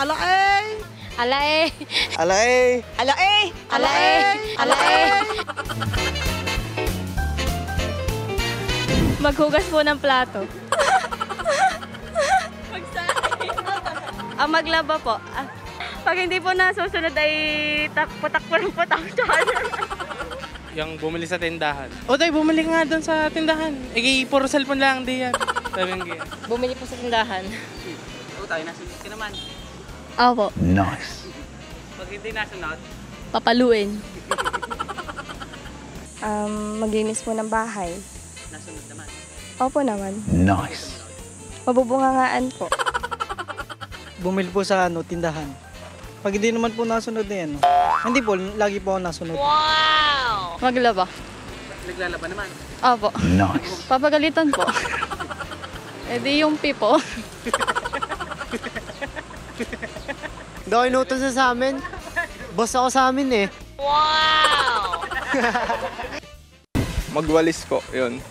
Alae! Alae! Alae! Alae! Alae! Alae! Maghugas po ng plato. Maglaba po. Pag hindi po nasusunod ay putak po ng putak. Yung bumili sa tindahan. O tayo, bumili nga doon sa tindahan. Puro cellphone lang, di yan. Sabi nga. Bumili po sa tindahan. O tayo, nasunod ka naman. Opo. Nice. Pag hindi nasunod, Papaluin. Maglinis po ng bahay. nasunod naman. Opo naman. Nice. Mabubungangaan po. Bumili po sa tindahan. Pag hindi naman po nasunod na yan, hindi po, lagi po ako nasunod. Maglaba. Naglalaba naman. Opo. Nice. Papagalitan po. E di yung pipo. Hindi ako inutos na sa amin. Boss ako sa amin eh. Magwalis po, yun.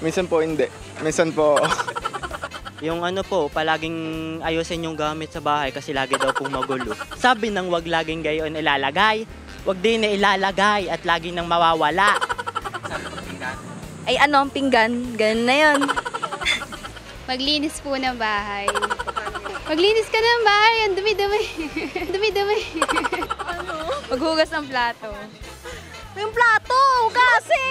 Minsan po hindi. Minsan po, Yung ano po, palaging ayusin yung gamit sa bahay kasi lagi daw pong magulo. Sabi nang wag laging gayon ilalagay, wag din na ilalagay at lagi nang mawawala. Ay ano ang pinggan? Ganun na yun. Maglinis po ng bahay. Maglinis ka ng bahay. Ang dumi-dumi. Dumi-dumi. Maghugas ng plato. Yung plato! Kasi!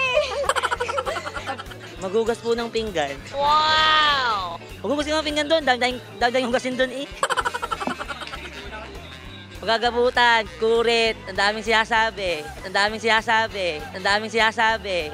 Maghugas po ng pinggan. Wow! Maghugas ng pinggan doon, dagdag yung hugasin doon eh. Pagkagabutan, kurit, ang daming sinasabi. Ang daming sinasabi. Ang daming sinasabi.